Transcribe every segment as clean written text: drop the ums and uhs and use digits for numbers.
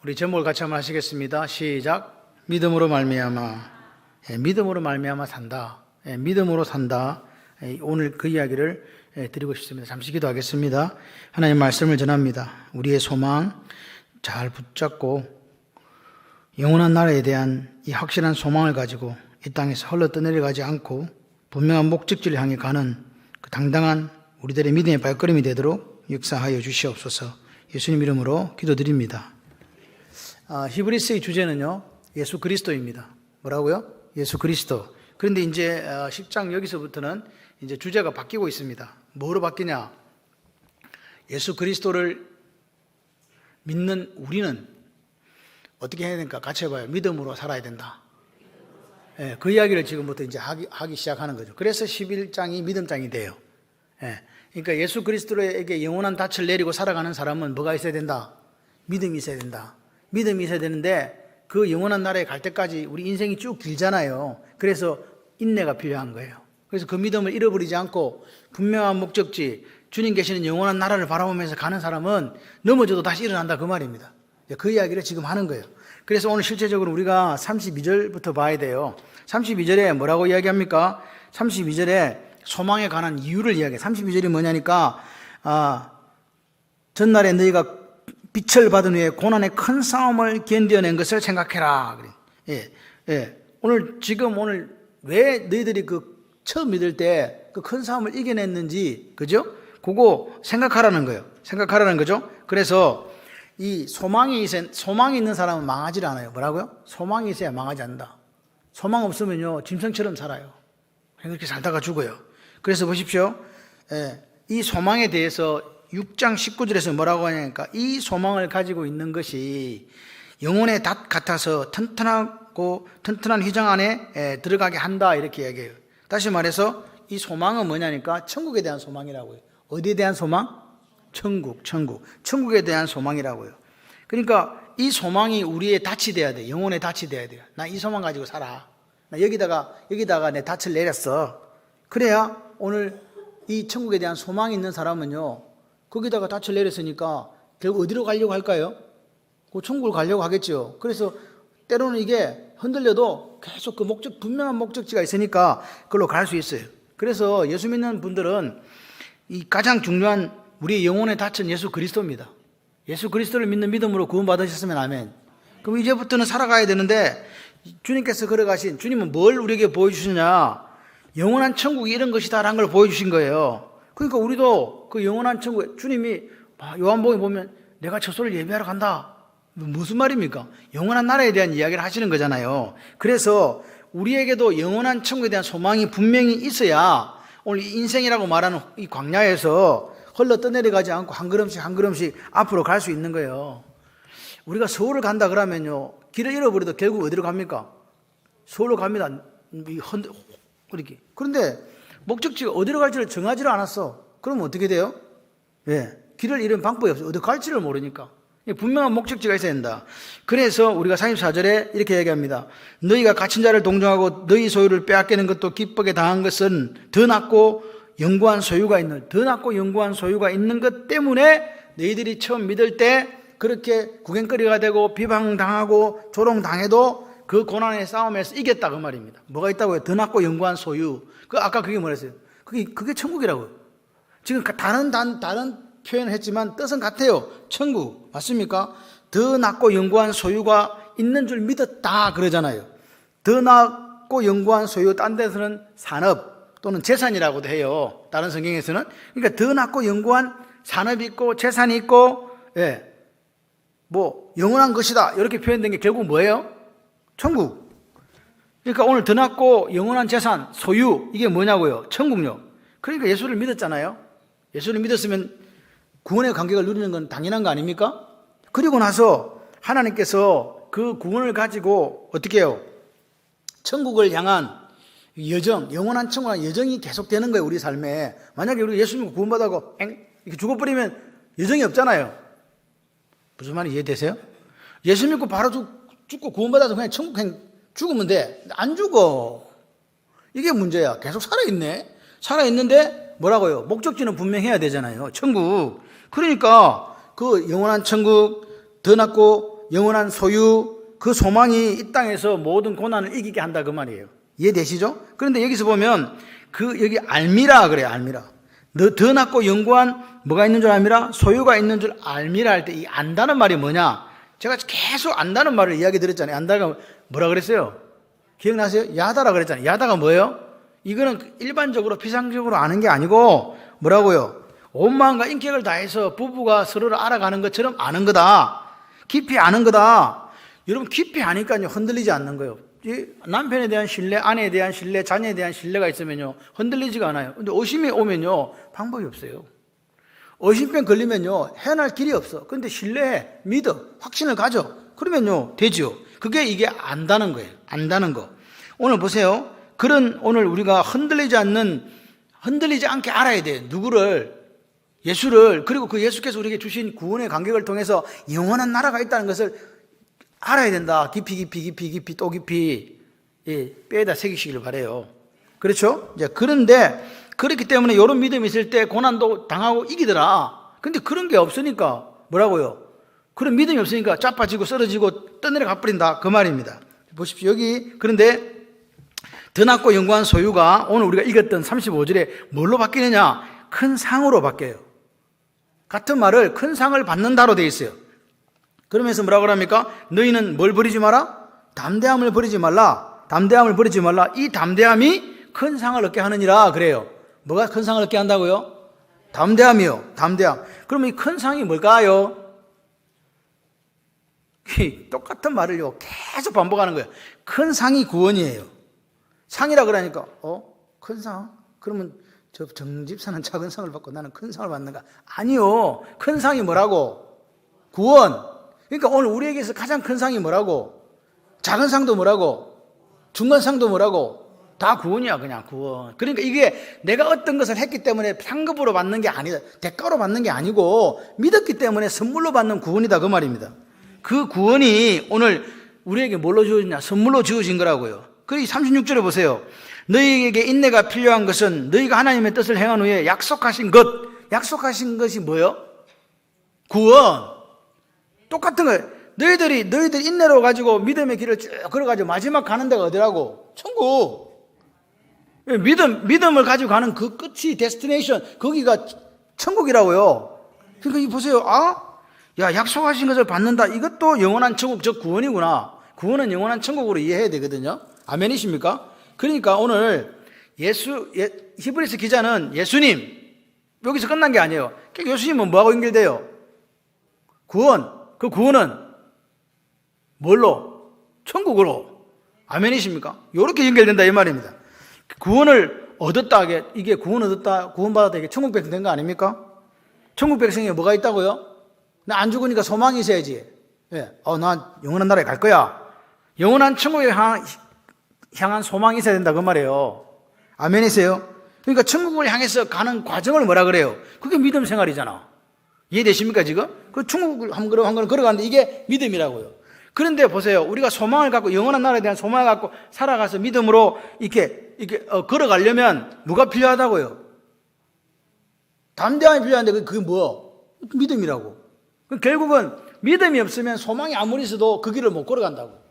우리 제목을 같이 한번 하시겠습니다. 시작. 믿음으로 말미암아. 믿음으로 말미암아 산다. 믿음으로 산다. 오늘 그 이야기를 드리고 싶습니다. 잠시 기도하겠습니다. 하나님 말씀을 전합니다. 우리의 소망 잘 붙잡고 영원한 나라에 대한 이 확실한 소망을 가지고 이 땅에서 흘러 떠내려가지 않고 분명한 목적지를 향해 가는 그 당당한 우리들의 믿음의 발걸음이 되도록 역사하여 주시옵소서. 예수님 이름으로 기도드립니다. 히브리서의 주제는요, 예수 그리스도입니다. 뭐라고요? 예수 그리스도. 그런데 이제 10장 여기서부터는 이제 주제가 바뀌고 있습니다. 뭐로 바뀌냐? 예수 그리스도를 믿는 우리는 어떻게 해야 되니까 같이 해봐요. 믿음으로 살아야 된다. 그 이야기를 지금부터 이제 하기 시작하는 거죠. 그래서 11장이 믿음장이 돼요. 그러니까 예수 그리스도에게 영원한 닻을 내리고 살아가는 사람은 뭐가 있어야 된다? 믿음이 있어야 된다. 믿음이 있어야 되는데 그 영원한 나라에 갈 때까지 우리 인생이 쭉 길잖아요. 그래서 인내가 필요한 거예요. 그래서 그 믿음을 잃어버리지 않고 분명한 목적지, 주님 계시는 영원한 나라를 바라보면서 가는 사람은 넘어져도 다시 일어난다 그 말입니다. 그 이야기를 지금 하는 거예요. 그래서 오늘 실제적으로 우리가 32절부터 봐야 돼요. 32절에 뭐라고 이야기합니까? 32절에 소망에 관한 이유를 이야기해요. 32절이 뭐냐니까 전날에 너희가 빛을 받은 후에 고난의 큰 싸움을 견뎌낸 것을 생각해라. 오늘 왜 너희들이 처음 믿을 때 그 큰 싸움을 이겨냈는지, 그죠? 그거 생각하라는 거예요. 생각하라는 거죠? 그래서 이 소망이 있는 사람은 망하지 않아요. 뭐라고요? 소망이 있어야 망하지 않는다. 소망 없으면요, 짐승처럼 살아요. 그렇게 살다가 죽어요. 그래서 보십시오. 이 소망에 대해서 6장 19절에서 뭐라고 하냐니까 이 소망을 가지고 있는 것이 영혼의 닷 같아서 튼튼한 휘장 안에 들어가게 한다 이렇게 얘기해요. 다시 말해서 이 소망은 뭐냐니까 천국에 대한 소망이라고요. 어디에 대한 소망? 천국에 대한 소망이라고요. 그러니까 이 소망이 우리의 닻이 돼야 돼. 영혼의 닻이 돼야 돼요. 나 이 소망 가지고 살아. 나 여기다가 내 닻을 내렸어. 그래야 오늘 이 천국에 대한 소망이 있는 사람은요, 거기다가 닻을 내렸으니까 결국 어디로 가려고 할까요? 그 천국을 가려고 하겠죠. 그래서 때로는 이게 흔들려도 계속 분명한 목적지가 있으니까 그걸로 갈 수 있어요. 그래서 예수 믿는 분들은 이 가장 중요한 우리의 영혼의 닻은 예수 그리스도입니다. 예수 그리스도를 믿는 믿음으로 구원받으셨으면 아멘. 그럼 이제부터는 살아가야 되는데 주님께서 걸어가신, 주님은 뭘 우리에게 보여주시냐? 영원한 천국이 이런 것이다라는 걸 보여주신 거예요. 그러니까 우리도 그 영원한 천국에 주님이 요한복음에 보면 내가 처소를 예비하러 간다. 무슨 말입니까? 영원한 나라에 대한 이야기를 하시는 거잖아요. 그래서 우리에게도 영원한 천국에 대한 소망이 분명히 있어야 오늘 인생이라고 말하는 이 광야에서 흘러 떠내려가지 않고 한 걸음씩 앞으로 갈 수 있는 거예요. 우리가 서울을 간다 그러면요, 길을 잃어버려도 결국 어디로 갑니까? 서울로 갑니다. 이렇게. 그런데 목적지가 어디로 갈지를 정하지를 않았어. 그러면 어떻게 돼요? 길을 잃은 방법이 없어요. 어디 갈지를 모르니까. 분명한 목적지가 있어야 된다. 그래서 우리가 34절에 이렇게 얘기합니다. 너희가 갇힌 자를 동정하고 너희 소유를 빼앗기는 것도 기쁘게 당한 것은 더 낫고 영구한 소유가 있는 것 때문에 너희들이 처음 믿을 때 그렇게 구경거리가 되고 비방당하고 조롱당해도 그 고난의 싸움에서 이겼다 그 말입니다. 뭐가 있다고요? 더 낫고 영구한 소유. 아까 그게 뭐랬어요? 그게 천국이라고요. 지금 다른 표현을 했지만 뜻은 같아요. 천국. 맞습니까? 더 낫고 영구한 소유가 있는 줄 믿었다 그러잖아요. 더 낫고 영구한 소유, 딴 데서는 산업 또는 재산이라고도 해요. 다른 성경에서는. 그러니까 더 낫고 영구한 산업이 있고 재산이 있고, 영원한 것이다 이렇게 표현된 게 결국 뭐예요? 천국. 그러니까 오늘 더 낫고 영원한 재산, 소유, 이게 뭐냐고요? 천국요. 그러니까 예수를 믿었잖아요. 예수를 믿었으면 구원의 감격을 누리는 건 당연한 거 아닙니까? 그리고 나서 하나님께서 그 구원을 가지고 어떻게 해요? 천국을 향한 여정, 영원한 천국의 여정이 계속되는 거예요, 우리 삶에. 만약에 우리 예수 믿고 구원받아고 이렇게 죽어버리면 여정이 없잖아요. 무슨 말이 이해되세요? 예수 믿고 바로 죽고 구원받아서 그냥 천국 죽으면 돼. 안 죽어. 이게 문제야. 계속 살아있네. 살아있는데 뭐라고요? 목적지는 분명해야 되잖아요. 천국. 그러니까 그 영원한 천국, 더 낫고 영원한 소유, 그 소망이 이 땅에서 모든 고난을 이기게 한다 그 말이에요. 이해되시죠? 그런데 여기서 보면 여기 알미라 그래요. 알미라. 더 낫고 영구한 뭐가 있는 줄 알미라? 소유가 있는 줄 알미라 할 때 이 안다는 말이 뭐냐? 제가 계속 안다는 말을 이야기 드렸잖아요. 안다가 뭐라 그랬어요? 기억나세요? 야다라 그랬잖아요. 야다가 뭐예요? 이거는 일반적으로 피상적으로 아는 게 아니고 뭐라고요? 온 마음과 인격을 다해서 부부가 서로를 알아가는 것처럼 아는 거다. 깊이 아는 거다. 여러분 깊이 아니까요 흔들리지 않는 거예요. 남편에 대한 신뢰, 아내에 대한 신뢰, 자녀에 대한 신뢰가 있으면요 흔들리지가 않아요. 근데 의심이 오면요 방법이 없어요. 의심병 걸리면요 헤어날 길이 없어. 근데 신뢰해, 믿어, 확신을 가져. 그러면요 되죠. 그게 이게 안다는 거예요. 안다는 거. 오늘 보세요. 오늘 우리가 흔들리지 않게 알아야 돼요. 누구를? 예수를. 그리고 그 예수께서 우리에게 주신 구원의 간격을 통해서 영원한 나라가 있다는 것을 알아야 된다. 깊이 또 깊이 뼈에다 새기시기를 바라요. 그렇죠? 이제 그런데 그렇기 때문에 이런 믿음이 있을 때 고난도 당하고 이기더라. 근데 그런 게 없으니까 뭐라고요? 그런 믿음이 없으니까 짜파지고 쓰러지고 떠내려 가버린다 그 말입니다. 보십시오. 여기 그런데 더 낫고 영구한 소유가 오늘 우리가 읽었던 35절에 뭘로 바뀌느냐? 큰 상으로 바뀌어요. 같은 말을 큰 상을 받는다로 되어 있어요. 그러면서 뭐라고 합니까? 너희는 뭘 버리지 마라? 담대함을 버리지 말라. 담대함을 버리지 말라. 이 담대함이 큰 상을 얻게 하느니라 그래요. 뭐가 큰 상을 얻게 한다고요? 담대함이요. 담대함. 그러면 이 큰 상이 뭘까요? 똑같은 말을요 계속 반복하는 거예요. 큰 상이 구원이에요. 상이라 그러니까 큰 상? 그러면 저 정집사는 작은 상을 받고 나는 큰 상을 받는가? 아니요. 큰 상이 뭐라고? 구원. 그러니까 오늘 우리에게서 가장 큰 상이 뭐라고? 작은 상도 뭐라고? 중간 상도 뭐라고? 다 구원이야. 그냥 구원. 그러니까 이게 내가 어떤 것을 했기 때문에 상급으로 받는 게 아니다. 대가로 받는 게 아니고 믿었기 때문에 선물로 받는 구원이다 그 말입니다. 그 구원이 오늘 우리에게 뭘로 주어지냐? 선물로 주어진 거라고요. 그리고 36절에 보세요. 너희에게 인내가 필요한 것은 너희가 하나님의 뜻을 행한 후에 약속하신 것이 뭐예요? 구원. 똑같은 거예요. 너희들이 인내로 가지고 믿음의 길을 쭉 걸어가지고 마지막 가는 데가 어디라고? 천국. 믿음을 가지고 가는 그 끝이 데스티네이션, 거기가 천국이라고요. 그러니까 이 보세요. 약속하신 것을 받는다. 이것도 영원한 천국, 즉 구원이구나. 구원은 영원한 천국으로 이해해야 되거든요. 아멘이십니까? 그러니까 오늘 히브리서 기자는 예수님, 여기서 끝난 게 아니에요. 예수님은 뭐하고 연결돼요? 구원. 그 구원은 뭘로? 천국으로. 아멘이십니까? 이렇게 연결된다 이 말입니다. 구원을 얻었다. 이게 구원 얻었다, 구원받았다, 이게 천국 백성 된 거 아닙니까? 천국 백성에 뭐가 있다고요? 나 안 죽으니까 소망이 있어야지. 나 영원한 나라에 갈 거야. 영원한 천국에 향한 소망이 있어야 된다 그 말이에요. 아멘이세요? 그러니까 천국을 향해서 가는 과정을 뭐라 그래요? 그게 믿음 생활이잖아. 이해되십니까 지금? 그 천국을 한 걸음 걸어가는데 이게 믿음이라고요. 그런데 보세요. 우리가 소망을 갖고 영원한 나라에 대한 소망을 갖고 살아가서 믿음으로 이렇게 걸어가려면 뭐가 필요하다고요? 담대함이 필요한데 그게 뭐요? 믿음이라고. 결국은 믿음이 없으면 소망이 아무리 있어도 그 길을 못 걸어간다고.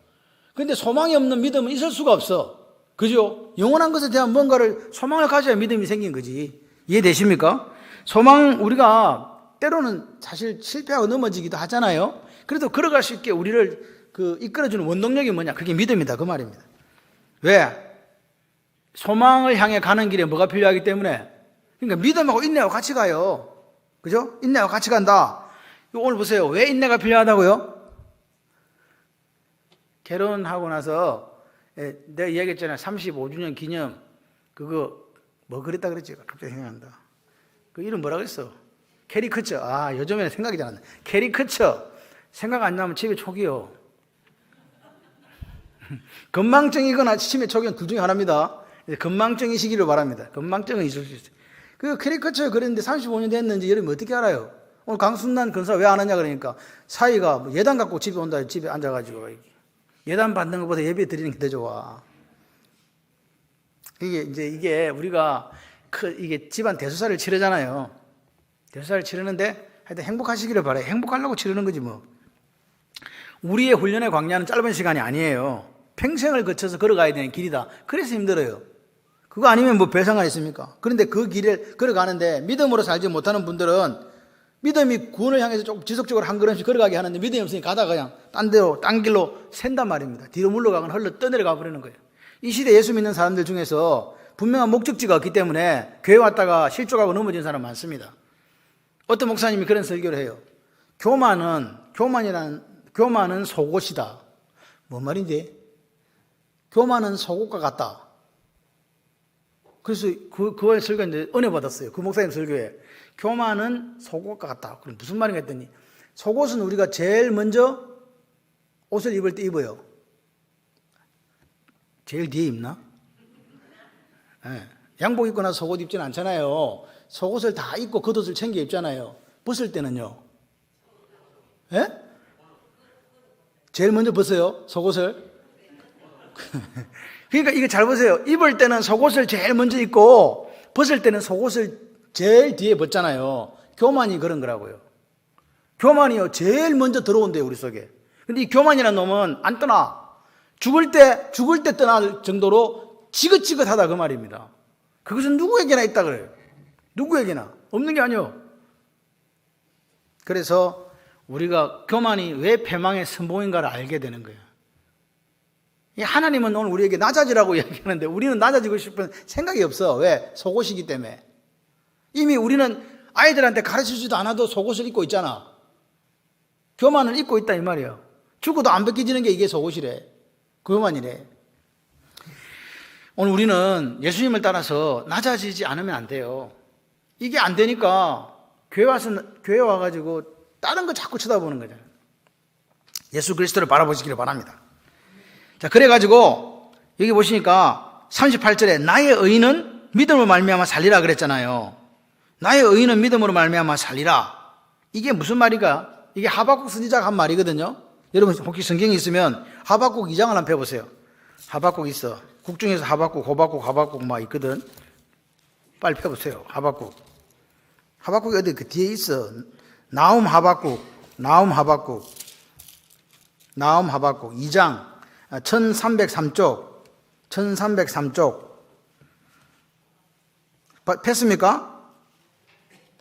그런데 소망이 없는 믿음은 있을 수가 없어. 그죠? 영원한 것에 대한 뭔가를 소망을 가져야 믿음이 생긴 거지. 이해되십니까? 소망, 우리가 때로는 사실 실패하고 넘어지기도 하잖아요. 그래도 걸어갈 수 있게 우리를 이끌어주는 원동력이 뭐냐? 그게 믿음이다 그 말입니다. 왜? 소망을 향해 가는 길에 뭐가 필요하기 때문에. 그러니까 믿음하고 인내하고 같이 가요. 그죠? 인내하고 같이 간다. 오늘 보세요. 왜 인내가 필요하다고요? 결혼하고 나서 내가 이야기했잖아요. 35주년 기념 그거 뭐 그랬다 그랬지? 갑자기 생각난다. 그 이름 뭐라 그랬어? 캐리커처. 요즘에는 생각이 잘 안 나. 캐리커처. 생각 안 나면 치매 초기요. 건망증이거나 치매 초기는 둘 중에 하나입니다. 건망증이 시기를 바랍니다. 건망증은 있을 수 있어요. 그 캐리커처 그랬는데 35년 됐는지 여러분 어떻게 알아요? 오늘 강순난 근사 왜 안 하냐 그러니까 사위가 예단 갖고 집에 온다. 집에 앉아가지고 예단 받는 것보다 예배 드리는 게 더 좋아. 이게 우리가 이게 집안 대소사를 치르잖아요. 대소사를 치르는데 하여튼 행복하시기를 바래. 행복하려고 치르는 거지 뭐. 우리의 훈련의 광야는 짧은 시간이 아니에요. 평생을 거쳐서 걸어가야 되는 길이다. 그래서 힘들어요. 그거 아니면 뭐 별 상관 있습니까? 그런데 그 길을 걸어가는데 믿음으로 살지 못하는 분들은 믿음이 구원을 향해서 조금 지속적으로 한 걸음씩 걸어가게 하는데 믿음이 없으니 가다가 그냥 딴 길로 샌단 말입니다. 뒤로 물러가거나 흘러 떠내려가 버리는 거예요. 이 시대 예수 믿는 사람들 중에서 분명한 목적지가 없기 때문에 교회 왔다가 실족하고 넘어진 사람 많습니다. 어떤 목사님이 그런 설교를 해요. 교만은 속옷이다. 뭔 말인지? 교만은 속옷과 같다. 그래서 그걸 설교했는데 은혜 받았어요. 그 목사님 설교에. 교만은 속옷과 같다. 그럼 무슨 말인가 했더니 속옷은 우리가 제일 먼저 옷을 입을 때 입어요. 제일 뒤에 입나? 네. 양복 입고 나서 속옷 입지는 않잖아요. 속옷을 다 입고 겉옷을 챙겨 입잖아요. 벗을 때는요. 예? 제일 먼저 벗어요. 속옷을. 그러니까 이거 잘 보세요. 입을 때는 속옷을 제일 먼저 입고 벗을 때는 속옷을 제일 뒤에 벗잖아요. 교만이 그런 거라고요. 교만이요 제일 먼저 들어온대요 우리 속에. 근데 이 교만이라는 놈은 안 떠나. 죽을 때 떠날 정도로 지긋지긋하다 그 말입니다. 그것은 누구에게나 있다 그래요. 누구에게나 없는 게 아니요. 그래서 우리가 교만이 왜 패망의 선봉인가를 알게 되는 거예요. 하나님은 오늘 우리에게 낮아지라고 이야기하는데 우리는 낮아지고 싶은 생각이 없어. 왜? 속옷이기 때문에. 이미 우리는 아이들한테 가르치지도 않아도 속옷을 입고 있잖아. 교만을 입고 있다 이 말이에요. 죽어도 안 벗겨지는 게 이게 속옷이래. 교만이래. 오늘 우리는 예수님을 따라서 낮아지지 않으면 안 돼요. 이게 안 되니까 교회 와가지고 다른 거 자꾸 쳐다보는 거잖아요. 예수 그리스도를 바라보시기를 바랍니다. 자, 그래가지고 여기 보시니까 38절에 나의 의인은 믿음으로 말미암아 살리라 그랬잖아요. 나의 의인은 믿음으로 말미암아 살리라. 이게 무슨 말인가? 이게 하박국 선지자가 한 말이거든요. 여러분 혹시 성경이 있으면 하박국 2장을 한번 펴보세요. 하박국 있어. 국중에서 하박국 막 있거든. 빨리 펴보세요. 하박국이 어디 그 뒤에 있어. 나움 하박국 2장 1303쪽 폈습니까?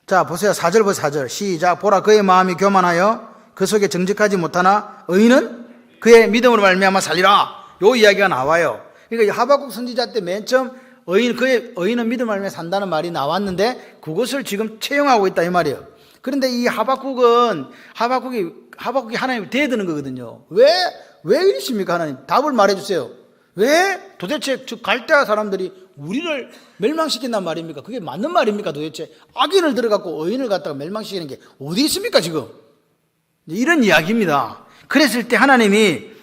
자 보세요. 4절 보세요. 4절 시작. 보라 그의 마음이 교만하여 그 속에 정직하지 못하나 의인은 그의 믿음으로 말미암아 살리라. 요 이야기가 나와요. 그러니까 하박국 선지자 때 맨 처음 그의 의인은 믿음으로 말미암아 산다는 말이 나왔는데 그것을 지금 채용하고 있다 이 말이에요. 그런데 이 하박국이 하나님을 대드는 거거든요. 왜 이러십니까 하나님? 답을 말해주세요. 왜 도대체 갈대아 사람들이 우리를 멸망시킨단 말입니까? 그게 맞는 말입니까 도대체? 악인을 들어갖고 의인을 갖다가 멸망시키는 게 어디 있습니까 지금? 이런 이야기입니다. 그랬을 때 하나님이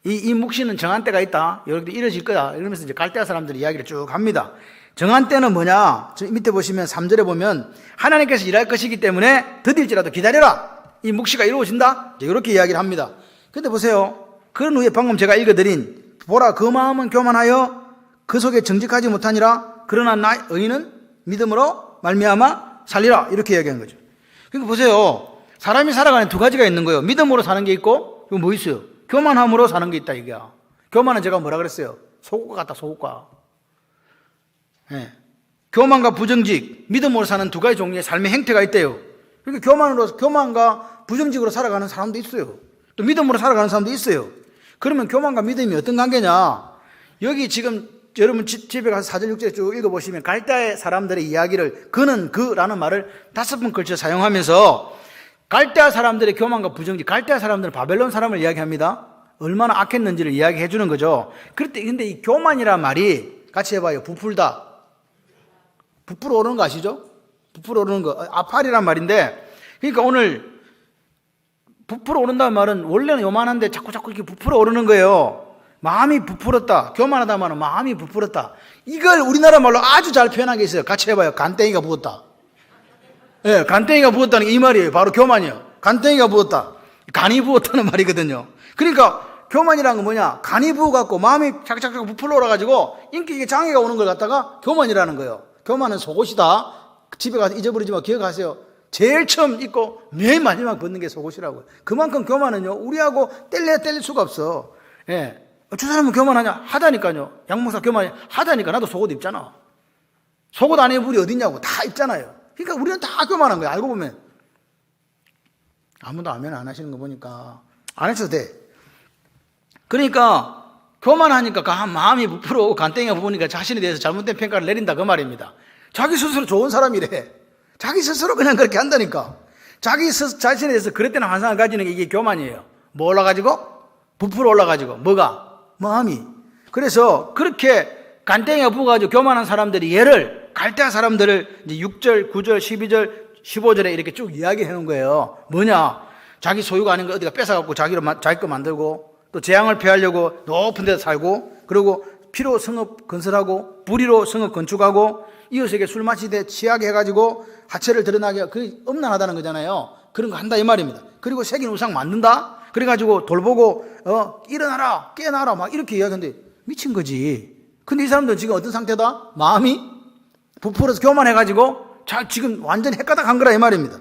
이 묵시는 정한 때가 있다. 이렇게 이뤄질 거다. 이러면서 이제 갈대아 사람들이 이야기를 쭉 합니다. 정한 때는 뭐냐? 저 밑에 보시면 3절에 보면 하나님께서 일할 것이기 때문에 더딜지라도 기다려라. 이 묵시가 이루어진다. 이렇게 이야기를 합니다. 근데 보세요. 그런 후에 방금 제가 읽어드린 보라 그 마음은 교만하여 그 속에 정직하지 못하니라. 그러나 나 의인은 믿음으로 말미암아 살리라. 이렇게 이야기한 거죠. 그러니까 보세요. 사람이 살아가는 두 가지가 있는 거예요. 믿음으로 사는 게 있고 이거 뭐 있어요? 교만함으로 사는 게 있다 이게야. 교만은 제가 뭐라 그랬어요? 속옷과 같다 속옷과. 네. 교만과 부정직, 믿음으로 사는 두 가지 종류의 삶의 행태가 있대요. 그러니까 교만과 부정직으로 살아가는 사람도 있어요. 또 믿음으로 살아가는 사람도 있어요. 그러면 교만과 믿음이 어떤 관계냐? 여기 지금 여러분 집에 가서 4절 6절에 쭉 읽어보시면 갈대아 사람들의 이야기를 그는 그라는 말을 5번 걸쳐 사용하면서 갈대아 사람들의 교만과 부정직, 갈대아 사람들은 바벨론 사람을 이야기합니다. 얼마나 악했는지를 이야기해 주는 거죠. 근데 이 교만이란 말이 같이 해봐요. 부풀다. 부풀어 오르는 거 아시죠? 부풀어 오르는 거. 아팔이란 말인데, 그러니까 오늘 부풀어 오른다는 말은 원래는 요만한데 자꾸 이렇게 부풀어 오르는 거예요. 마음이 부풀었다. 교만하다 말은 마음이 부풀었다. 이걸 우리나라 말로 아주 잘 표현한 게 있어요. 같이 해봐요. 간땡이가 부었다. 예, 간땡이가 부었다는 게 이 말이에요. 바로 교만이에요. 간땡이가 부었다. 간이 부었다는 말이거든요. 그러니까 교만이라는 건 뭐냐? 간이 부어갖고 마음이 착착착 부풀어 오라가지고 인격에 장애가 오는 걸 갖다가 교만이라는 거예요. 교만은 속옷이다. 집에 가서 잊어버리지 마. 기억하세요. 제일 처음 입고 맨 마지막 벗는 게 속옷이라고요. 그만큼 교만은요, 우리하고 뗄래야 뗄 수가 없어. 예. 저 사람은 교만하냐? 하다니까요. 양목사 교만이 하다니까. 나도 속옷 입잖아. 속옷 안 입은 우리 어딨냐고. 다 입잖아요. 그러니까 우리는 다 교만한 거예요. 알고 보면. 아무도 아멘 안 하시는 거 보니까 안 해도 돼. 그러니까 교만하니까 마음이 부풀어오고 간땡이가 부으니까 자신에 대해서 잘못된 평가를 내린다 그 말입니다. 자기 스스로 좋은 사람이래. 자기 스스로 그냥 그렇게 한다니까. 자신에 대해서 그랬다는 환상을 가지는 게 이게 교만이에요. 뭐 올라가지고? 부풀어 올라가지고. 뭐가? 마음이. 그래서 그렇게 간땡이가 부어가지고 교만한 사람들이 얘를 갈대아 사람들을 이제 6절, 9절, 12절, 15절에 이렇게 쭉 이야기해 놓은 거예요. 뭐냐? 자기 소유가 아닌 거 어디가 뺏어갖고 자기 거 만들고 또 재앙을 피하려고 높은 데서 살고 그리고 피로 성읍 건설하고 불의로 성읍 건축하고 이웃에게 술 마시되 취하게 해가지고 하체를 드러나게 그게 엄난하다는 거잖아요. 그런 거 한다 이 말입니다. 그리고 새긴 우상 만든다? 그래가지고 돌보고 일어나라 깨어나라 막 이렇게 이야기하는데 미친 거지. 근데 이 사람들은 지금 어떤 상태다? 마음이 부풀어서 교만해가지고 지금 완전 헷가닥한 거라 이 말입니다.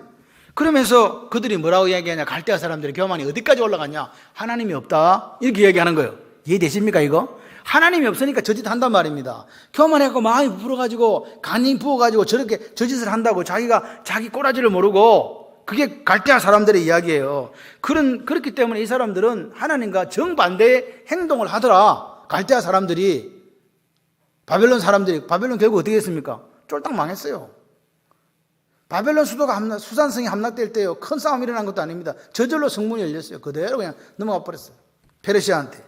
그러면서 그들이 뭐라고 이야기하냐? 갈대아 사람들의 교만이 어디까지 올라갔냐? 하나님이 없다 이렇게 이야기하는 거예요. 이해되십니까 이거? 하나님이 없으니까 저짓 한단 말입니다. 교만해갖고 마음이 부풀어가지고 간이 부어가지고 저렇게 저짓을 한다고 자기가 자기 꼬라지를 모르고 그게 갈대아 사람들의 이야기예요. 그렇기 때문에 이 사람들은 하나님과 정반대의 행동을 하더라. 갈대아 사람들이 바벨론 결국 어떻게 했습니까? 쫄딱 망했어요. 바벨론 수도가 수산성이 함락될 때요. 큰 싸움이 일어난 것도 아닙니다. 저절로 성문이 열렸어요. 그대로 그냥 넘어가 버렸어요. 페르시아한테.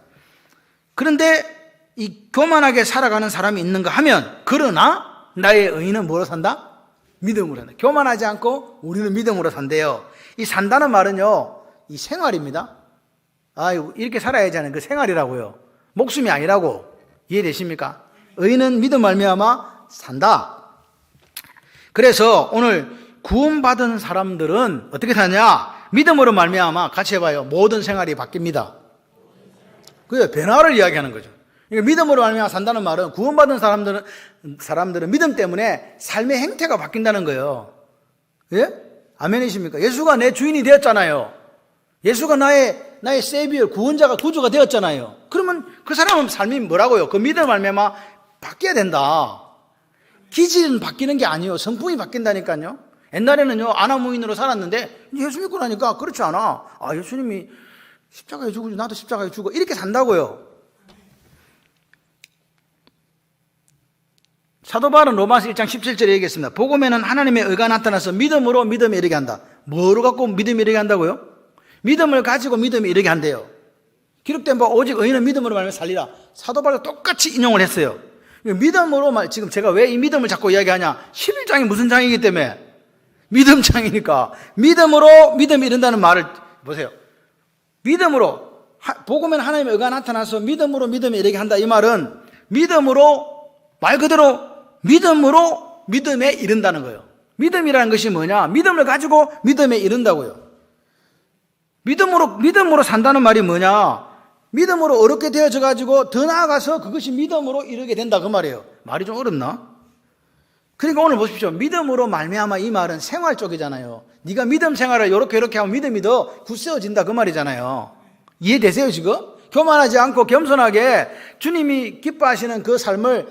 그런데 이 교만하게 살아가는 사람이 있는가 하면 그러나 나의 의인은 뭐로 산다? 믿음으로 산다. 교만하지 않고 우리는 믿음으로 산대요. 이 산다는 말은요. 이 생활입니다. 이렇게 살아야지 하는 그 생활이라고요. 목숨이 아니라고. 이해되십니까? 의인은 믿음 말미암아 산다. 그래서 오늘 구원받은 사람들은 어떻게 사냐? 믿음으로 말미암아 같이 해봐요. 모든 생활이 바뀝니다. 그게 변화를 이야기하는 거죠. 그러니까 믿음으로 말미암아 산다는 말은 구원받은 사람들은 믿음 때문에 삶의 행태가 바뀐다는 거예요. 예? 아멘이십니까? 예수가 내 주인이 되었잖아요. 예수가 나의 세비어 구원자가 구주가 되었잖아요. 그러면 그 사람은 삶이 뭐라고요? 그 믿음을 말미암아 바뀌어야 된다. 기질은 바뀌는 게 아니에요. 성품이 바뀐다니까요. 옛날에는요 아나무인으로 살았는데 예수 믿고 나니까 그렇지 않아. 예수님이 십자가에 죽고 나도 십자가에 죽어 이렇게 산다고요. 사도 바울은 로마서 1장 17절에 얘기했습니다. 복음에는 하나님의 의가 나타나서 믿음으로 믿음에 이르게 한다. 뭐로 갖고 믿음에 이르게 한다고요? 믿음을 가지고 믿음에 이르게 한대요. 기록된 바 오직 의인은 믿음으로 말하며 살리라. 사도 바울도 똑같이 인용을 했어요. 믿음으로 지금 제가 왜 이 믿음을 자꾸 이야기하냐? 11장이 무슨 장이기 때문에? 믿음장이니까. 믿음으로 믿음에 이른다는 말을 보세요. 믿음으로 복음에는 하나님의 의가 나타나서 믿음으로 믿음에 이르게 한다. 이 말은 믿음으로 말 그대로 믿음으로 믿음에 이른다는 거예요. 믿음이라는 것이 뭐냐? 믿음을 가지고 믿음에 이른다고요. 믿음으로 산다는 말이 뭐냐? 믿음으로 어렵게 되어져 가지고 더 나아가서 그것이 믿음으로 이르게 된다 그 말이에요. 말이 좀 어렵나? 그러니까 오늘 보십시오. 믿음으로 말미암아 이 말은 생활 쪽이잖아요. 네가 믿음 생활을 이렇게 하면 믿음이 더 굳세어진다 그 말이잖아요. 이해되세요 지금? 교만하지 않고 겸손하게 주님이 기뻐하시는 그 삶을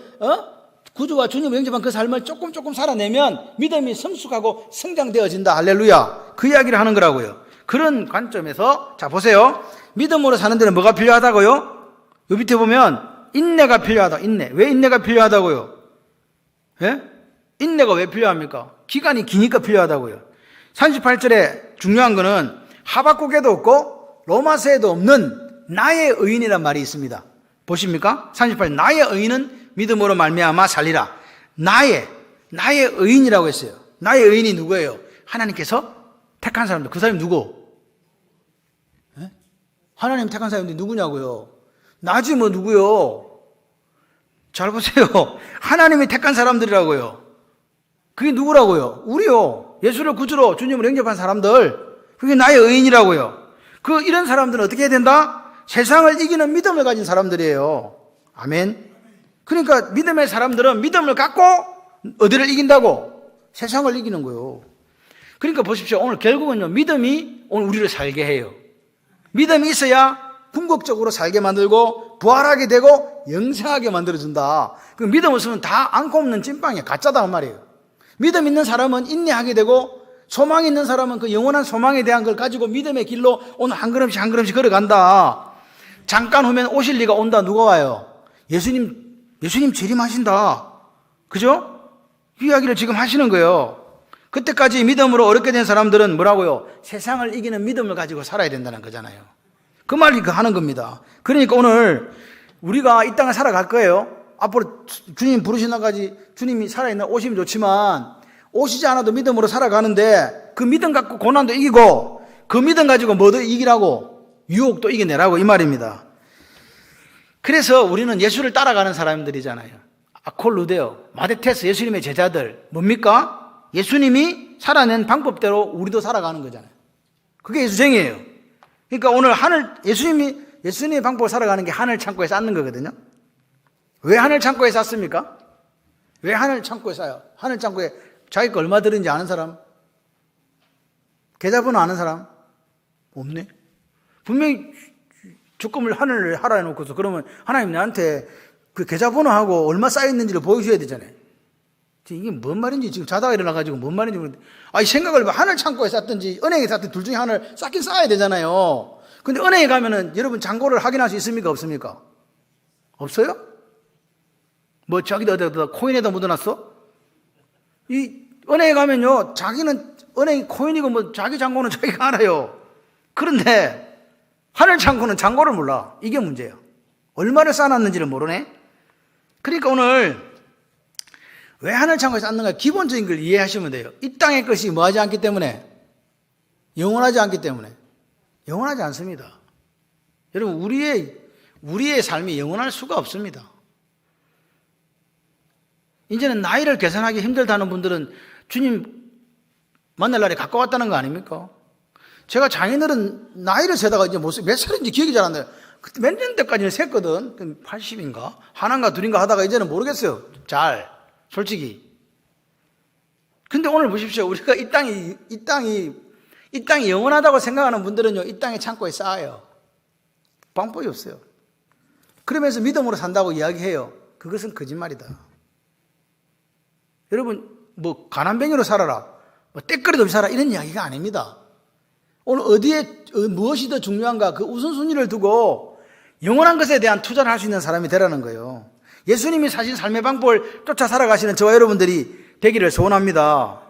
구주와 주님을 영접한 그 삶을 조금 살아내면 믿음이 성숙하고 성장되어진다. 할렐루야. 그 이야기를 하는 거라고요. 그런 관점에서 자 보세요. 믿음으로 사는 데는 뭐가 필요하다고요? 요 밑에 보면 인내가 필요하다. 인내. 왜 인내가 필요하다고요? 예? 인내가 왜 필요합니까? 기간이 기니까 필요하다고요. 38절에 중요한 거는 하박국에도 없고 로마서에도 없는 나의 의인이란 말이 있습니다. 보십니까? 38 나의 의인은 믿음으로 말미암아 살리라. 나의 의인이라고 했어요. 나의 의인이 누구예요? 하나님께서 택한 사람들. 그 사람이 누구? 예? 하나님 택한 사람들이 누구냐고요? 나지 뭐 누구요? 잘 보세요. 하나님이 택한 사람들이라고요. 그게 누구라고요? 우리요. 예수를 구주로 주님을 영접한 사람들. 그게 나의 의인이라고요. 이런 사람들은 어떻게 해야 된다? 세상을 이기는 믿음을 가진 사람들이에요. 아멘. 그러니까 믿음의 사람들은 믿음을 갖고 어디를 이긴다고? 세상을 이기는 거예요. 그러니까 보십시오. 오늘 결국은요, 믿음이 오늘 우리를 살게 해요. 믿음이 있어야 궁극적으로 살게 만들고 부활하게 되고 영생하게 만들어준다. 그 믿음 없으면 다 안고 없는 찐빵이야. 가짜다 말이에요. 믿음 있는 사람은 인내하게 되고 소망이 있는 사람은 그 영원한 소망에 대한 걸 가지고 믿음의 길로 오늘 한 걸음씩 한 걸음씩 걸어간다. 잠깐 후면 오실 리가 온다. 누가 와요? 예수님 재림하신다. 그죠? 이 이야기를 지금 하시는 거예요. 그때까지 믿음으로 어렵게 된 사람들은 뭐라고요? 세상을 이기는 믿음을 가지고 살아야 된다는 거잖아요. 그 말이 하는 겁니다. 그러니까 오늘 우리가 이 땅을 살아갈 거예요. 앞으로 주님 부르신 날까지 주님이 살아있는 오시면 좋지만 오시지 않아도 믿음으로 살아가는데 그 믿음 갖고 고난도 이기고 그 믿음 가지고 뭐도 이기라고 유혹도 이겨내라고 이 말입니다. 그래서 우리는 예수를 따라가는 사람들이잖아요. 아콜루데오, 마데테스 예수님의 제자들 뭡니까? 예수님이 살아낸 방법대로 우리도 살아가는 거잖아요. 그게 예수쟁이에요. 그러니까 오늘 예수님의 방법으로 살아가는 게 하늘 창고에 쌓는 거거든요. 왜 하늘 창고에 쌓습니까? 왜 하늘 창고에 쌓아요? 하늘 창고에 자기 거 얼마 들은지 아는 사람? 계좌번호 아는 사람? 없네. 분명히 주금을 하늘을 하라 해놓고서 그러면 하나님 나한테 그 계좌번호하고 얼마 쌓여있는지를 보여줘야 되잖아요. 이게 뭔 말인지 지금 자다가 일어나가지고 뭔 말인지 모르는데 이 생각을 하늘 창고에 쌓든지 은행에 쌓든지 둘 중에 하나를 쌓긴 쌓아야 되잖아요. 근데 은행에 가면은 여러분 잔고를 확인할 수 있습니까? 없습니까? 없어요? 뭐 자기도 어디다 코인에다 묻어놨어? 이 은행에 가면요 자기는 은행이 코인이고 뭐 자기 잔고는 자기가 알아요. 그런데 하늘 창고는 잔고를 몰라. 이게 문제예요. 얼마를 쌓아놨는지를 모르네. 그러니까 오늘 왜 하늘 창고에 쌓는가? 기본적인 걸 이해하시면 돼요. 이 땅의 것이 뭐하지 않기 때문에? 영원하지 않기 때문에. 영원하지 않습니다. 여러분 우리의 삶이 영원할 수가 없습니다. 이제는 나이를 계산하기 힘들다는 분들은 주님 만날 날이 가까웠다는 거 아닙니까? 제가 장인어른 나이를 세다가 이제 몇 살인지 기억이 잘 안 나요. 그때 몇 년대까지는 셌거든. 80인가? 하나인가 둘인가 하다가 이제는 모르겠어요. 솔직히. 근데 오늘 보십시오. 우리가 이 땅이 영원하다고 생각하는 분들은요, 이 땅의 창고에 쌓아요. 방법이 없어요. 그러면서 믿음으로 산다고 이야기해요. 그것은 거짓말이다. 여러분, 뭐, 가난뱅이로 살아라. 뭐, 때거리도 없이 살아라. 이런 이야기가 아닙니다. 오늘 무엇이 더 중요한가? 그 우선순위를 두고 영원한 것에 대한 투자를 할 수 있는 사람이 되라는 거예요. 예수님이 사신 삶의 방법을 쫓아 살아가시는 저와 여러분들이 되기를 소원합니다.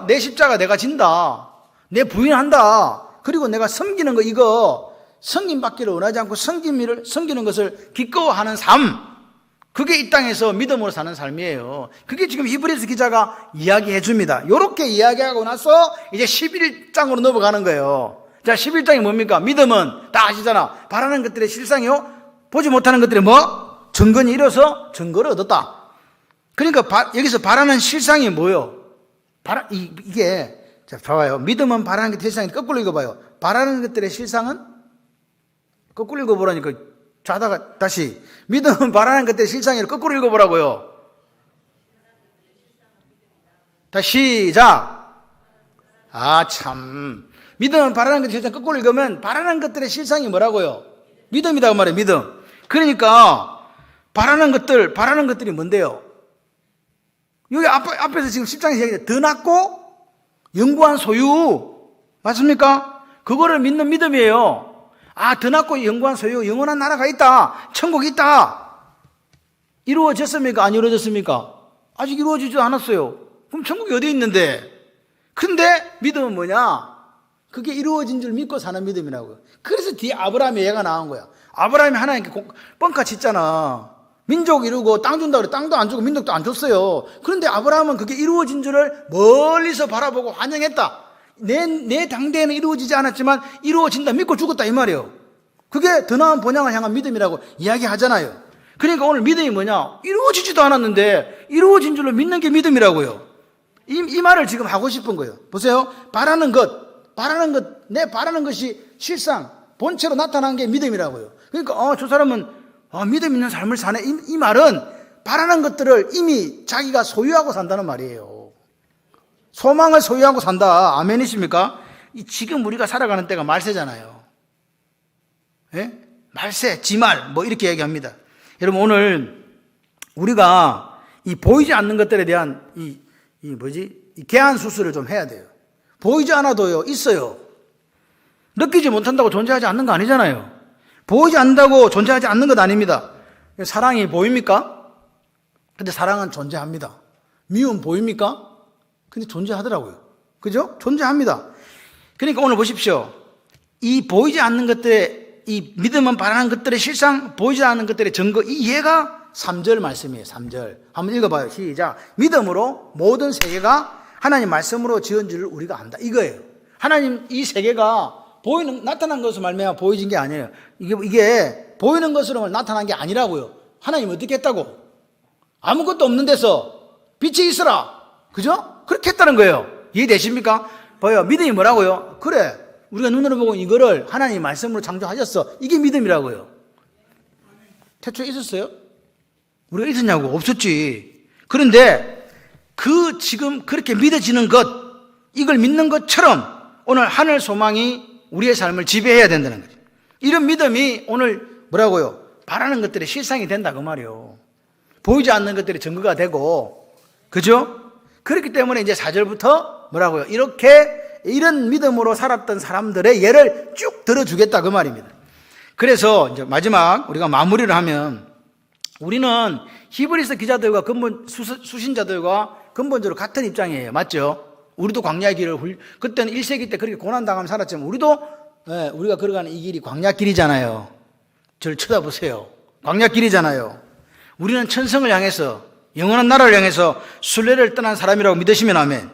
내 십자가 내가 진다. 내 부인한다. 그리고 내가 섬기는 거 이거 섬김받기를 원하지 않고 섬기는 것을 기꺼워하는 삶. 그게 이 땅에서 믿음으로 사는 삶이에요. 그게 지금 히브리서 기자가 이야기해 줍니다. 이렇게 이야기하고 나서 이제 11장으로 넘어가는 거예요. 자, 11장이 뭡니까? 믿음은 다 아시잖아. 바라는 것들의 실상이요. 보지 못하는 것들이 뭐? 증거니 이뤄서 증거를 얻었다. 그러니까 여기서 바라는 실상이 뭐예요? 이게 자, 봐봐요. 믿음은 바라는 것들의 실상이 거꾸로 읽어봐요. 바라는 것들의 실상은 거꾸로 읽어보라니까 자다가 다시 믿음은 바라는 것들의 실상을 거꾸로 읽어보라고요. 다시 시작. 참. 믿음은 바라는 것들의 실상 거꾸로 읽으면 바라는 것들의 실상이 뭐라고요? 믿음이라고 말해요. 믿음. 그러니까 바라는 것들이 뭔데요? 여기 앞에서 지금 10장에서 얘기해 더 낫고 영구한 소유 맞습니까? 그거를 믿는 믿음이에요. 더 낫고 영구한 소유, 영원한 나라가 있다. 천국이 있다. 이루어졌습니까? 안 이루어졌습니까? 아직 이루어지지도 않았어요. 그럼 천국이 어디 있는데? 근데 믿음은 뭐냐? 그게 이루어진 줄 믿고 사는 믿음이라고요. 그래서 뒤에 아브라함의 예가 나온 거야. 아브라함이 하나님께 뻥카 쳤잖아. 민족 이루고 땅 준다 그래. 땅도 안 주고 민족도 안 줬어요. 그런데 아브라함은 그게 이루어진 줄을 멀리서 바라보고 환영했다. 내 당대에는 이루어지지 않았지만 이루어진다 믿고 죽었다 이 말이에요. 그게 더 나은 본향을 향한 믿음이라고 이야기하잖아요. 그러니까 오늘 믿음이 뭐냐? 이루어지지도 않았는데 이루어진 줄로 믿는 게 믿음이라고요. 이 말을 지금 하고 싶은 거예요. 보세요. 바라는 것이 실상 본체로 나타난 게 믿음이라고요. 그러니까 저 사람은 믿음 있는 삶을 사네. 이 말은 바라는 것들을 이미 자기가 소유하고 산다는 말이에요. 소망을 소유하고 산다. 아멘이십니까? 지금 우리가 살아가는 때가 말세잖아요. 예? 말세, 지말, 뭐 이렇게 얘기합니다. 여러분, 오늘 우리가 이 보이지 않는 것들에 대한 이 개안 수술을 좀 해야 돼요. 보이지 않아도요, 있어요. 느끼지 못한다고 존재하지 않는 거 아니잖아요. 보이지 않는다고 존재하지 않는 것 아닙니다. 사랑이 보입니까? 근데 사랑은 존재합니다. 미움 보입니까? 근데 존재하더라고요. 그죠? 존재합니다. 그러니까 오늘 보십시오. 이 보이지 않는 것들의, 이 믿음은 바라는 것들의 실상, 보이지 않는 것들의 증거, 이 예가 3절 말씀이에요. 3절. 한번 읽어봐요. 시작. 믿음으로 모든 세계가 하나님 말씀으로 지은 줄을 우리가 안다. 이거예요. 하나님 이 세계가 보이는, 나타난 것으로 말미암아 보여진 게 아니에요. 이게 보이는 것으로 나타난 게 아니라고요. 하나님 어떻게 했다고? 아무것도 없는 데서 빛이 있어라. 그죠? 그렇게 했다는 거예요. 이해되십니까? 봐요. 믿음이 뭐라고요? 그래. 우리가 눈으로 보고 이거를 하나님 말씀으로 창조하셨어. 이게 믿음이라고요. 태초에 있었어요? 우리가 있었냐고? 없었지. 그런데 지금 그렇게 믿어지는 것, 이걸 믿는 것처럼 오늘 하늘 소망이 우리의 삶을 지배해야 된다는 거죠. 이런 믿음이 오늘 뭐라고요? 바라는 것들의 실상이 된다 그 말이에요. 보이지 않는 것들이 증거가 되고, 그죠? 그렇기 때문에 이제 4절부터 뭐라고요? 이런 믿음으로 살았던 사람들의 예를 쭉 들어주겠다 그 말입니다. 그래서 이제 마지막 우리가 마무리를 하면, 우리는 히브리서 기자들과 수신자들과 근본적으로 같은 입장이에요. 맞죠? 우리도 광야의 길을 그때는 1세기 때 그렇게 고난당하면 살았지만 우리가 걸어가는 이 길이 광야길이잖아요. 저를 쳐다보세요. 광야길이잖아요. 우리는 천성을 향해서, 영원한 나라를 향해서 순례를 떠난 사람이라고 믿으시면 아멘.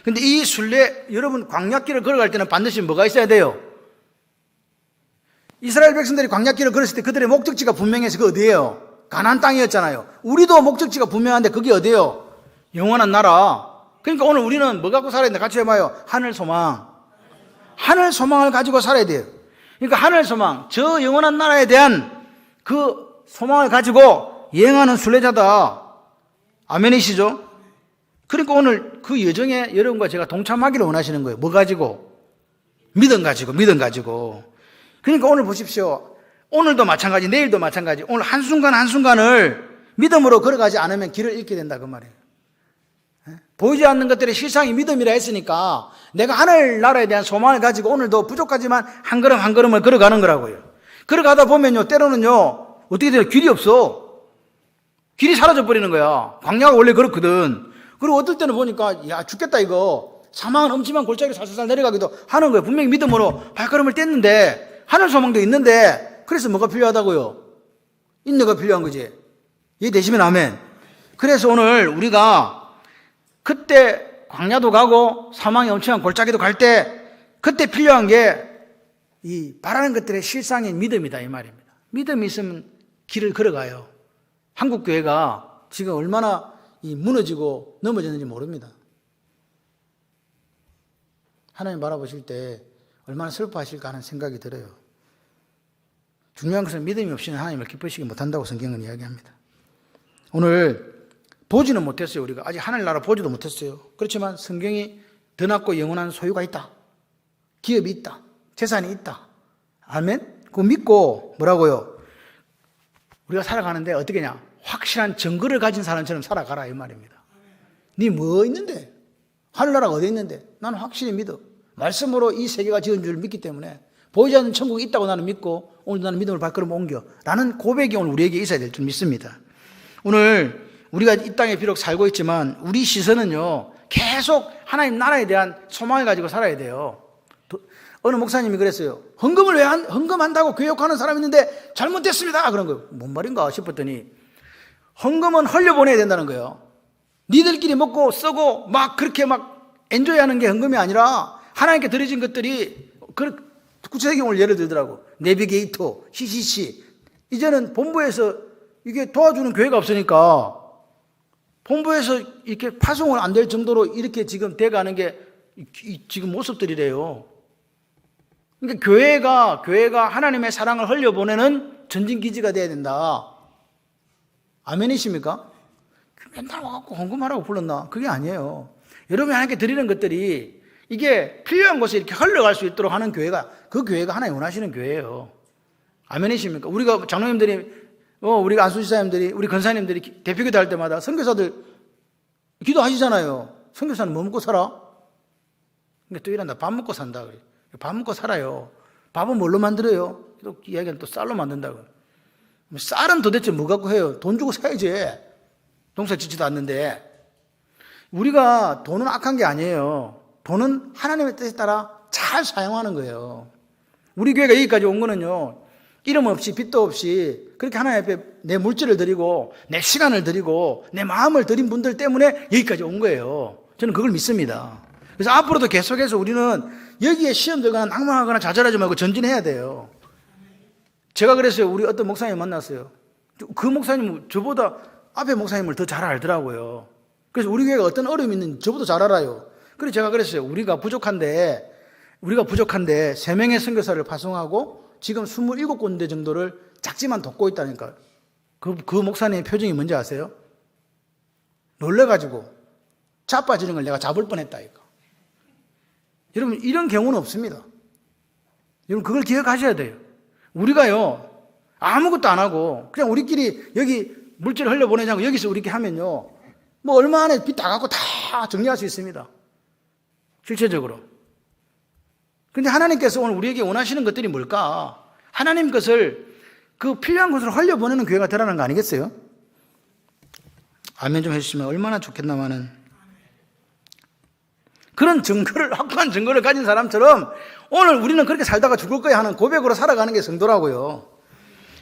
근데 이 순례, 여러분 광야길을 걸어갈 때는 반드시 뭐가 있어야 돼요? 이스라엘 백성들이 광야길을 걸었을 때 그들의 목적지가 분명해서 그 어디예요? 가나안 땅이었잖아요. 우리도 목적지가 분명한데 그게 어디예요? 영원한 나라. 그러니까 오늘 우리는 뭐 갖고 살아야 되나? 같이 해봐요. 하늘 소망. 하늘 소망을 가지고 살아야 돼요. 그러니까 하늘 소망, 저 영원한 나라에 대한 그 소망을 가지고 여행하는 순례자다. 아멘이시죠? 그러니까 오늘 그 여정에 여러분과 제가 동참하기를 원하시는 거예요. 뭐 가지고? 믿음 가지고. 그러니까 오늘 보십시오. 오늘도 마찬가지, 내일도 마찬가지. 오늘 한순간 한순간을 믿음으로 걸어가지 않으면 길을 잃게 된다 그 말이에요. 보이지 않는 것들의 실상이 믿음이라 했으니까 내가 하늘나라에 대한 소망을 가지고 오늘도 부족하지만 한 걸음 한 걸음을 걸어가는 거라고요. 걸어가다 보면요, 때로는요, 어떻게 돼요? 길이 없어. 길이 사라져 버리는 거야. 광야가 원래 그렇거든. 그리고 어떨 때는 보니까 야 죽겠다 이거. 사망은 엄침한 골짜기로 살살살 내려가기도 하는 거예요. 분명히 믿음으로 발걸음을 뗐는데 하늘 소망도 있는데, 그래서 뭐가 필요하다고요? 인내가 필요한 거지. 이해되시면 아멘. 그래서 오늘 우리가 그때 광야도 가고 사망이 엄청난 골짜기도 갈 때 그때 필요한 게 이 바라는 것들의 실상인 믿음이다 이 말입니다. 믿음이 있으면 길을 걸어가요. 한국 교회가 지금 얼마나 무너지고 넘어졌는지 모릅니다. 하나님 바라보실 때 얼마나 슬퍼하실까 하는 생각이 들어요. 중요한 것은 믿음이 없이는 하나님을 기쁘시게 못한다고 성경은 이야기합니다. 오늘 보지는 못했어요. 우리가 아직 하늘나라 보지도 못했어요. 그렇지만 성경이 더 낫고 영원한 소유가 있다. 기업이 있다. 재산이 있다. 아멘? 그거 믿고 뭐라고요? 우리가 살아가는데 어떻게 냐? 확실한 증거를 가진 사람처럼 살아가라 이 말입니다. 네 뭐 있는데? 하늘나라가 어디 있는데? 나는 확실히 믿어. 말씀으로 이 세계가 지은 줄 믿기 때문에 보이지 않는 천국이 있다고 나는 믿고 오늘 나는 믿음을 발걸음 옮겨 라는 고백이 오늘 우리에게 있어야 될 줄 믿습니다. 오늘 우리가 이 땅에 비록 살고 있지만 우리 시선은요 계속 하나님 나라에 대한 소망을 가지고 살아야 돼요. 어느 목사님이 그랬어요. 헌금을 왜 헌금한다고 교역하는 사람이 있는데 잘못됐습니다 그런 거예요. 뭔 말인가 싶었더니 헌금은 흘려보내야 된다는 거예요. 니들끼리 먹고 쓰고 막 그렇게 막 엔조이하는 게 헌금이 아니라 하나님께 드려진 것들이 구체적인 오늘 예를 들더라고. 내비게이터, CCC. 이제는 본부에서 이게 도와주는 교회가 없으니까 본부에서 이렇게 파송을 안 될 정도로 이렇게 지금 돼가는 게 지금 모습들이래요. 그러니까 교회가 하나님의 사랑을 흘려보내는 전진기지가 돼야 된다. 아멘이십니까? 맨날 와갖고 헌금하라고 불렀나? 그게 아니에요. 여러분이 하나님께 드리는 것들이 이게 필요한 곳에 이렇게 흘러갈 수 있도록 하는 교회가, 그 교회가 하나님 원하시는 교회예요. 아멘이십니까? 우리가 장로님들이, 우리가 안수지사님들이, 우리 권사님들이 대표기도 할 때마다 선교사들 기도하시잖아요. 선교사는 뭐 먹고 살아? 그러니까 또 이런다. 밥 먹고 산다. 그래. 밥 먹고 살아요. 밥은 뭘로 만들어요? 또 이야기는 또 쌀로 만든다고. 쌀은 도대체 뭐 갖고 해요? 돈 주고 사야지. 농사 짓지도 않는데. 우리가 돈은 악한 게 아니에요. 돈은 하나님의 뜻에 따라 잘 사용하는 거예요. 우리 교회가 여기까지 온 거는요, 이름 없이 빚도 없이 그렇게 하나님 앞에 내 물질을 드리고 내 시간을 드리고 내 마음을 드린 분들 때문에 여기까지 온 거예요. 저는 그걸 믿습니다. 그래서 앞으로도 계속해서 우리는 여기에 시험 들거나 낭망하거나 좌절하지 말고 전진해야 돼요. 제가 그랬어요. 우리 어떤 목사님 만났어요. 그 목사님은 저보다 앞에 목사님을 더 잘 알더라고요. 그래서 우리 교회가 어떤 어려움이 있는지 저보다 잘 알아요. 그래서 제가 그랬어요. 우리가 부족한데 3명의 선교사를 파송하고 지금 27군데 정도를 작지만 돕고 있다니까요. 그 목사님의 표정이 뭔지 아세요? 놀래가지고 자빠지는 걸 내가 잡을 뻔했다니까. 여러분, 이런 경우는 없습니다. 여러분, 그걸 기억하셔야 돼요. 우리가요, 아무것도 안 하고 그냥 우리끼리 여기 물질을 흘려보내지 않고 여기서 우리끼리 하면요, 뭐 얼마 안에 빚 다 갖고 다 정리할 수 있습니다. 실체적으로. 근데 하나님께서 오늘 우리에게 원하시는 것들이 뭘까? 하나님 것을 그 필요한 곳으로 흘려보내는 교회가 되라는 거 아니겠어요? 아멘 좀 해주시면 얼마나 좋겠나마는. 그런 증거를, 확고한 증거를 가진 사람처럼 오늘 우리는 그렇게 살다가 죽을 거야 하는 고백으로 살아가는 게 성도라고요.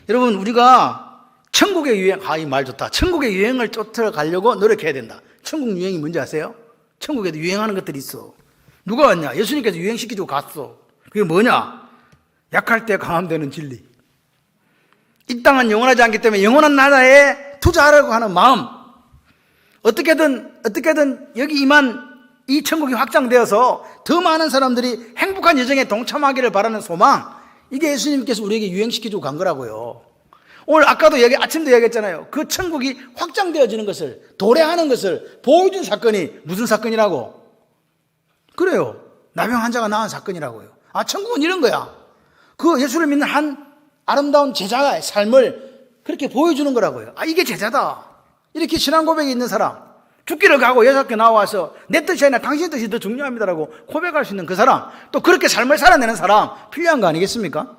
여러분, 우리가 천국의 유행, 이 말 좋다. 천국의 유행을 쫓아가려고 노력해야 된다. 천국 유행이 뭔지 아세요? 천국에도 유행하는 것들이 있어. 누가 왔냐? 예수님께서 유행시키고 갔어. 그게 뭐냐? 약할 때 강함 되는 진리. 이 땅은 영원하지 않기 때문에 영원한 나라에 투자하려고 하는 마음. 어떻게든 여기 임한 이 천국이 확장되어서 더 많은 사람들이 행복한 여정에 동참하기를 바라는 소망. 이게 예수님께서 우리에게 유행시켜주고 간 거라고요. 오늘 아까도 아침도 얘기했잖아요. 그 천국이 확장되어지는 것을, 도래하는 것을 보여준 사건이 무슨 사건이라고? 그래요. 나병 환자가 나은 사건이라고요. 천국은 이런 거야. 그 예수를 믿는 한 아름다운 제자의 삶을 그렇게 보여주는 거라고요. 이게 제자다. 이렇게 신앙 고백이 있는 사람, 죽기를 가고 6개 나와서 내 뜻이 아니라 당신 뜻이 더 중요합니다라고 고백할 수 있는 그 사람, 또 그렇게 삶을 살아내는 사람 필요한 거 아니겠습니까?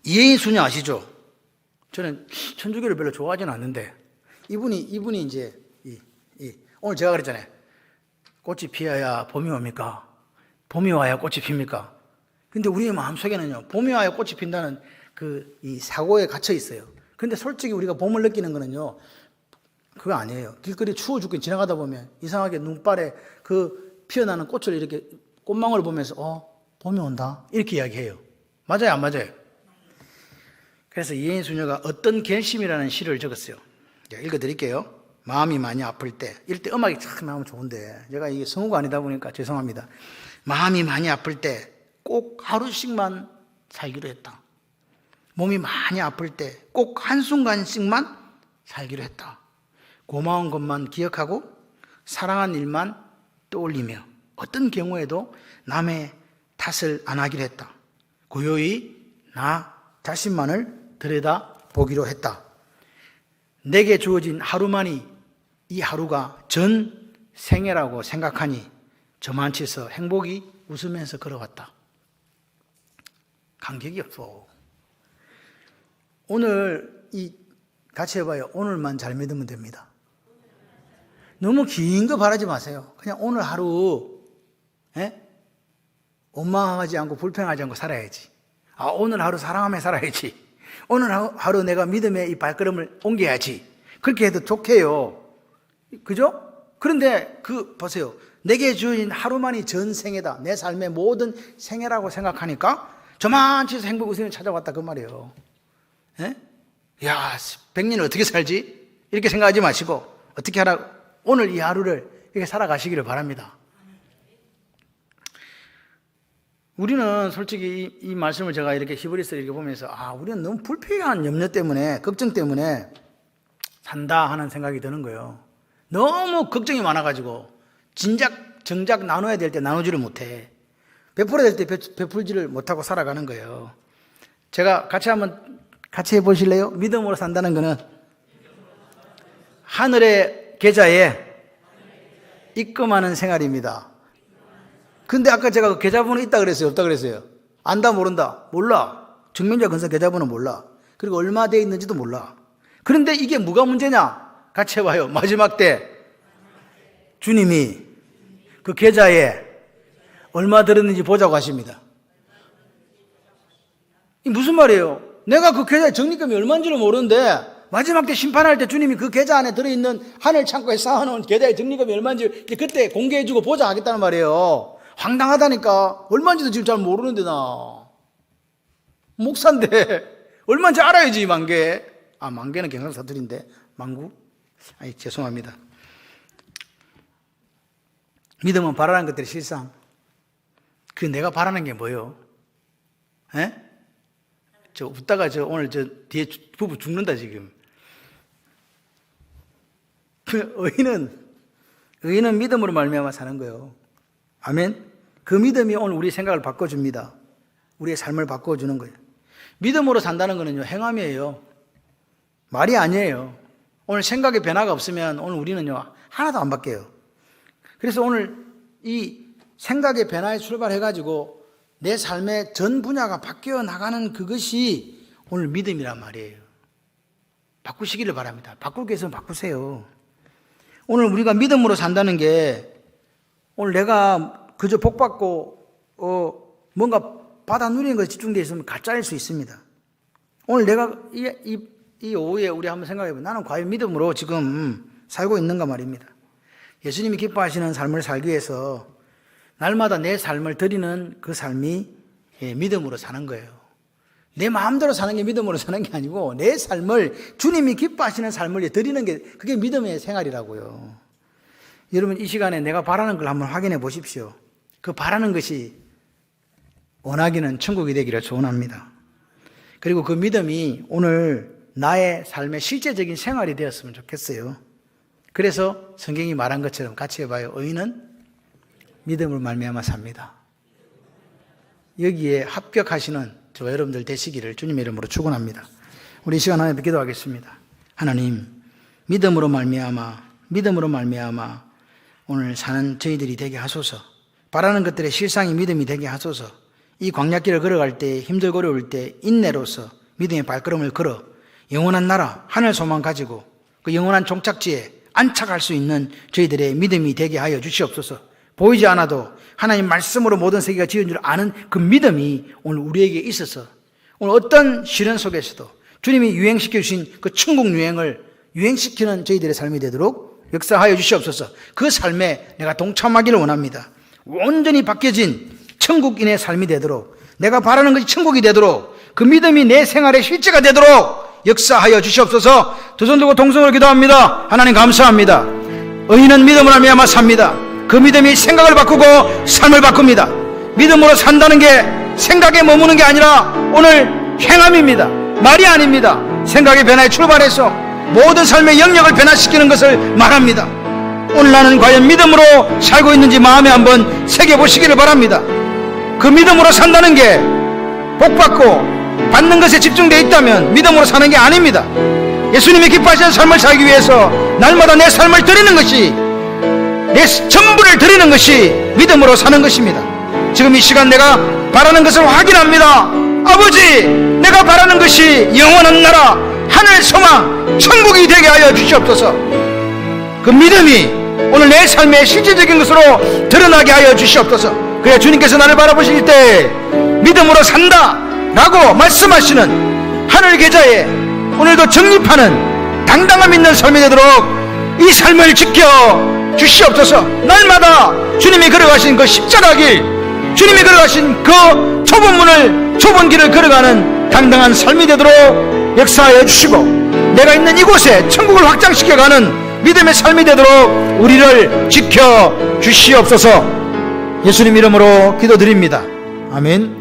이혜인 수녀 아시죠? 저는 천주교를 별로 좋아하지는 않는데 이분이 이제 오늘 제가 그랬잖아요. 꽃이 피어야 봄이 옵니까? 봄이 와야 꽃이 핍니까? 근데 우리의 마음속에는요, 봄이 와야 꽃이 핀다는 이 사고에 갇혀 있어요. 근데 솔직히 우리가 봄을 느끼는 거는요, 그거 아니에요. 길거리 추워 죽게 지나가다 보면 이상하게 눈발에 그 피어나는 꽃을 이렇게 꽃망울을 보면서 봄이 온다 이렇게 이야기해요. 맞아요, 안 맞아요? 그래서 이혜인 수녀가 어떤 결심이라는 시를 적었어요. 읽어드릴게요. 마음이 많이 아플 때, 이럴 때 음악이 참 나오면 좋은데 제가 이게 성우가 아니다 보니까 죄송합니다. 마음이 많이 아플 때 꼭 하루씩만 살기로 했다. 몸이 많이 아플 때 꼭 한순간씩만 살기로 했다. 고마운 것만 기억하고 사랑한 일만 떠올리며 어떤 경우에도 남의 탓을 안 하기로 했다. 고요히 나 자신만을 들여다 보기로 했다. 내게 주어진 하루만이 이 하루가 전 생애라고 생각하니 저만치서 행복이 웃으면서 걸어갔다. 간격이 없어. 오늘 같이 해봐요. 오늘만 잘 믿으면 됩니다. 너무 긴 거 바라지 마세요. 그냥 오늘 하루 원망하지 않고 불평하지 않고 살아야지. 오늘 하루 사랑하며 살아야지. 오늘 하루 내가 믿음의 이 발걸음을 옮겨야지. 그렇게 해도 좋게요. 그죠? 그런데 보세요. 내게 주어진 하루만이 전생애다. 내 삶의 모든 생애라고 생각하니까 저만치서 행복 웃으며 찾아왔다 그 말이에요. 야, 100년을 어떻게 살지? 이렇게 생각하지 마시고 어떻게 하라? 오늘 이 하루를 이렇게 살아가시기를 바랍니다. 우리는 솔직히 이 말씀을 제가 이렇게 히브리서를 이렇게 보면서 우리는 너무 불필요한 염려 때문에, 걱정 때문에 산다 하는 생각이 드는 거예요. 너무 걱정이 많아가지고 진작 정작 나눠야 될 때 나누지를 못해. 베풀어야 될 때 베풀지를 못하고 살아가는 거예요. 제가 같이 해보실래요? 믿음으로 산다는 거는 하늘의 계좌에 입금하는 생활입니다. 근데 아까 제가 그 계좌번호 있다 그랬어요? 없다 그랬어요? 안다 모른다? 몰라. 증명자 근서 계좌번호 몰라. 그리고 얼마 돼 있는지도 몰라. 그런데 이게 뭐가 문제냐? 같이 해봐요. 마지막 때 주님이 그 계좌에 얼마 들었는지 보자고 하십니다. 이 무슨 말이에요? 내가 그 계좌에 적립금이 얼마인지를 모르는데 마지막 때 심판할 때 주님이 그 계좌 안에 들어있는 하늘 창고에 쌓아놓은 계좌에 적립금이 얼마인지 그때 공개해주고 보자 하겠다는 말이에요. 황당하다니까. 얼마인지도 지금 잘 모르는데 나 목사인데 얼마인지 알아야지. 만개. 만개는 경상사투리인데 만구? 아니 죄송합니다. 믿음은 바라는 것들이 실상. 그 내가 바라는 게 뭐예요? 에? 저 웃다가 오늘 뒤에 부부 죽는다 지금. 의인은 믿음으로 말미암아 사는 거예요. 아멘. 그 믿음이 오늘 우리 생각을 바꿔줍니다. 우리의 삶을 바꿔주는 거예요. 믿음으로 산다는 거는요, 행함이에요. 말이 아니에요. 오늘 생각의 변화가 없으면 오늘 우리는요, 하나도 안 바뀌어요. 그래서 오늘 이 생각의 변화에 출발해가지고 내 삶의 전 분야가 바뀌어 나가는 그것이 오늘 믿음이란 말이에요. 바꾸시기를 바랍니다. 바꿀 게 있으면 바꾸세요. 오늘 우리가 믿음으로 산다는 게 오늘 내가 그저 복받고 뭔가 받아 누리는 것에 집중되어 있으면 가짜일 수 있습니다. 오늘 내가 이 오후에 우리 한번 생각해보면 나는 과연 믿음으로 지금 살고 있는가 말입니다. 예수님이 기뻐하시는 삶을 살기 위해서 날마다 내 삶을 드리는 그 삶이 믿음으로 사는 거예요. 내 마음대로 사는 게 믿음으로 사는 게 아니고 내 삶을 주님이 기뻐하시는 삶을 드리는 게 그게 믿음의 생활이라고요. 여러분 이 시간에 내가 바라는 걸 한번 확인해 보십시오. 그 바라는 것이 원하기는 천국이 되기를 소원합니다. 그리고 그 믿음이 오늘 나의 삶의 실제적인 생활이 되었으면 좋겠어요. 그래서 성경이 말한 것처럼 같이 해봐요. 의인은 믿음으로 말미암아 삽니다. 여기에 합격하시는 저와 여러분들 되시기를 주님의 이름으로 축원합니다. 우리 이 시간 하나님 기도하겠습니다. 하나님, 믿음으로 말미암아 오늘 사는 저희들이 되게 하소서. 바라는 것들의 실상이 믿음이 되게 하소서. 이 광야길을 걸어갈 때 힘들고 어려울 때 인내로서 믿음의 발걸음을 걸어 영원한 나라 하늘 소망 가지고 그 영원한 종착지에 안착할 수 있는 저희들의 믿음이 되게 하여 주시옵소서. 보이지 않아도 하나님 말씀으로 모든 세계가 지은 줄 아는 그 믿음이 오늘 우리에게 있어서 오늘 어떤 시련 속에서도 주님이 유행시켜 주신 그 천국 유행을 유행시키는 저희들의 삶이 되도록 역사하여 주시옵소서. 그 삶에 내가 동참하기를 원합니다. 온전히 바뀌어진 천국인의 삶이 되도록 내가 바라는 것이 천국이 되도록 그 믿음이 내 생활의 실제가 되도록 역사하여 주시옵소서. 두 손 들고 동성으로 기도합니다. 하나님 감사합니다. 의인은 믿음으로 말미암아 삽니다. 그 믿음이 생각을 바꾸고 삶을 바꿉니다. 믿음으로 산다는 게 생각에 머무는 게 아니라 오늘 행함입니다. 말이 아닙니다. 생각의 변화에 출발해서 모든 삶의 영역을 변화시키는 것을 말합니다. 오늘 나는 과연 믿음으로 살고 있는지 마음에 한번 새겨보시기를 바랍니다. 그 믿음으로 산다는 게 복받고 받는 것에 집중되어 있다면 믿음으로 사는 게 아닙니다. 예수님이 기뻐하시는 삶을 살기 위해서 날마다 내 삶을 드리는 것이 내 전부를 드리는 것이 믿음으로 사는 것입니다. 지금 이 시간 내가 바라는 것을 확인합니다. 아버지, 내가 바라는 것이 영원한 나라 하늘 소망 천국이 되게 하여 주시옵소서. 그 믿음이 오늘 내 삶의 실제적인 것으로 드러나게 하여 주시옵소서. 그래야 주님께서 나를 바라보실 때 믿음으로 산다 라고 말씀하시는 하늘 계좌에 오늘도 적립하는 당당함 있는 삶이 되도록 이 삶을 지켜 주시옵소서. 날마다 주님이 걸어가신 그 십자가 길, 주님이 걸어가신 그 좁은 길을 걸어가는 당당한 삶이 되도록 역사하여 주시고 내가 있는 이곳에 천국을 확장시켜가는 믿음의 삶이 되도록 우리를 지켜 주시옵소서. 예수님 이름으로 기도드립니다. 아멘.